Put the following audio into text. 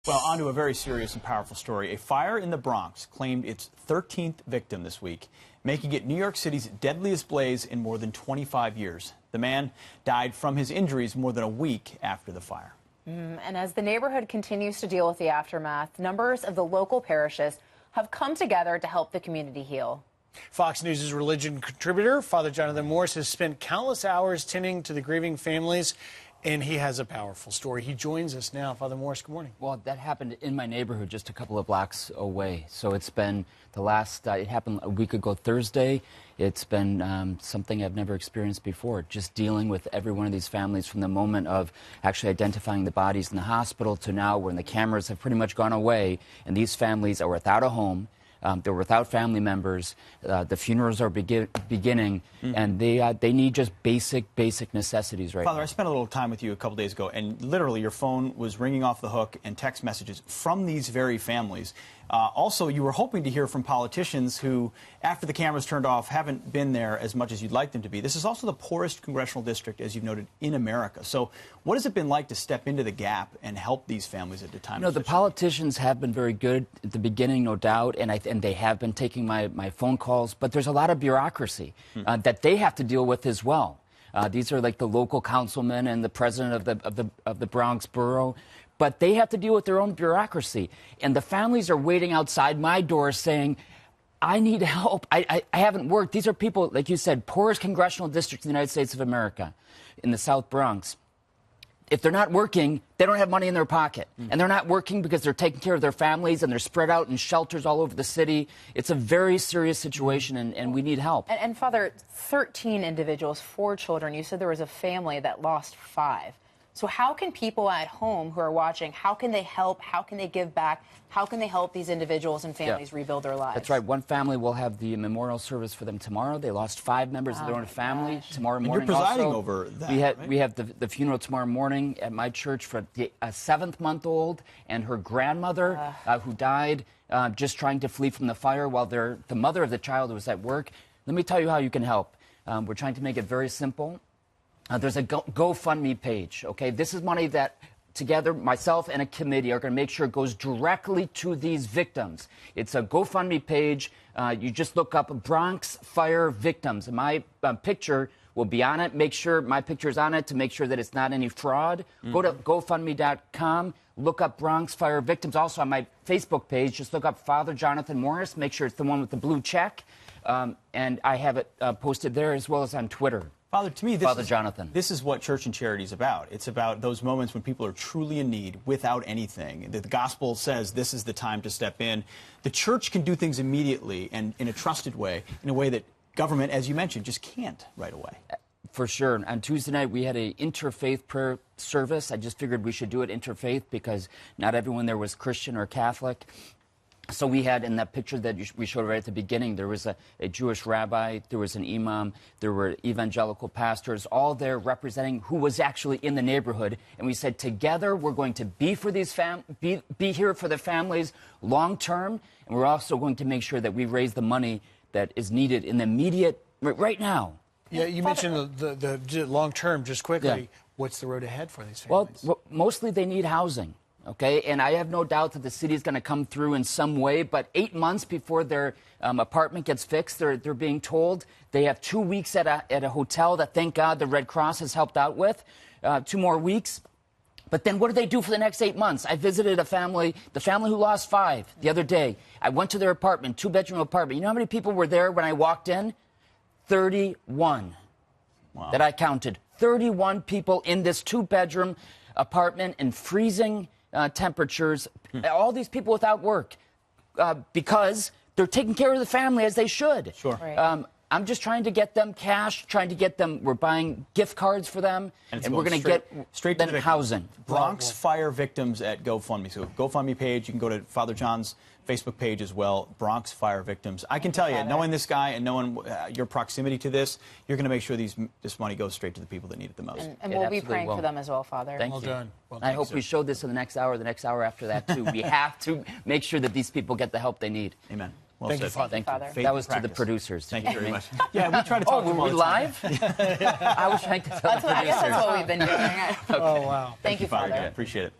Well, on to a very serious and powerful story. A fire in the Bronx claimed its 13th victim this week, making it New York City's deadliest blaze in more than 25 years. The man died from his injuries more than a week after the fire. And as the neighborhood continues to deal with the aftermath, numbers of the local parishes have come together to help the community heal. Fox News' religion contributor, Father Jonathan Morris, has spent countless hours tending to the grieving families, and he has a powerful story. He joins us now. Father Morris, good morning. Well, that happened in my neighborhood just a couple of blocks away. So it's been the last, it happened a week ago Thursday. It's been something I've never experienced before, just dealing with every one of these families from the moment of actually identifying the bodies in the hospital to now when the cameras have pretty much gone away and these families are without a home. They're without family members. The funerals are beginning, and they need just basic necessities right Father, now. I spent a little time with you a couple days ago, and literally your phone was ringing off the hook and text messages from these very families. Also, you were hoping to hear from politicians who, after the cameras turned off, haven't been there as much as you'd like them to be. This is also the poorest congressional district, as you've noted, in America. So what has it been like to step into the gap and help these families at the time? You know, the politicians have been very good at the beginning, no doubt, and they have been taking my phone calls, but there's a lot of bureaucracy that they have to deal with as well. These are like the local councilmen and the president of the Bronx borough. But they have to deal with their own bureaucracy. And the families are waiting outside my door saying, I need help. I haven't worked. These are people, like you said, poorest congressional district in the United States of America, in the South Bronx. If they're not working, they don't have money in their pocket. And they're not working because they're taking care of their families and they're spread out in shelters all over the city. It's a very serious situation, and we need help. And Father, 13 individuals, 4 children. You said there was a family that lost 5. So how can people at home who are watching, how can they help? How can they give back? How can they help these individuals and families rebuild their lives? That's right. One family will have the memorial service for them tomorrow. They lost 5 members of their own family tomorrow morning. And you're presiding also, over that, we have the funeral tomorrow morning at my church for a 7-month-old and her grandmother who died just trying to flee from the fire while the mother of the child was at work. Let me tell you how you can help. We're trying to make it very simple. There's a GoFundMe page, okay? This is money that together, myself and a committee are going to make sure it goes directly to these victims. It's a GoFundMe page. You just look up Bronx Fire Victims. And my picture will be on it. Make sure my picture is on it to make sure that it's not any fraud. Go to GoFundMe.com. Look up Bronx Fire Victims. Also on my Facebook page, just look up Father Jonathan Morris. Make sure it's the one with the blue check. And I have it posted there as well as on Twitter. Father, to me, this is what Church and Charity is about. It's about those moments when people are truly in need without anything. The gospel says this is the time to step in. The church can do things immediately and in a trusted way, in a way that government, as you mentioned, just can't right away. For sure. On Tuesday night, we had an interfaith prayer service. I just figured we should do it interfaith because not everyone there was Christian or Catholic. So we had, in that picture that we showed right at the beginning, there was a Jewish rabbi, there was an imam, there were evangelical pastors, all there representing who was actually in the neighborhood. And we said, together, we're going to be for these be here for the families long term, and we're also going to make sure that we raise the money that is needed in the immediate, right now. Yeah, you mentioned the long term, just quickly. Yeah. What's the road ahead for these families? Well, mostly they need housing. Okay, and I have no doubt that the city is going to come through in some way, but 8 months before their apartment gets fixed, they're being told they have 2 weeks at a hotel that, thank God, the Red Cross has helped out with, 2 more weeks. But then what do they do for the next 8 months? I visited a family, the family who lost 5 the other day. I went to their apartment, 2-bedroom apartment. You know how many people were there when I walked in? 31. Wow. That I counted. 31 people in this 2-bedroom apartment in freezing temperatures, all these people without work because they're taking care of the family as they should. Sure. Right. I'm just trying to get them cash, trying to get them, we're buying gift cards for them, and we're going to get straight them to housing. Bronx Fire Victims at GoFundMe. So GoFundMe page, you can go to Father John's Facebook page as well, Bronx Fire Victims. I can tell you, knowing this guy and knowing your proximity to this, you're going to make sure this money goes straight to the people that need it the most. And we'll be praying for them as well, Father. Thank you. Done. Well, I hope we show this in the next hour after that, too. We have to make sure that these people get the help they need. Amen. Well Thank you, Father. Thank you. Father. That was to the producers. Thank you very much. Yeah, we try to talk to them all were we the time. live? I was trying to tell the producers. I guess that's what we've been doing. Oh, wow. Thank you, Father. Appreciate it.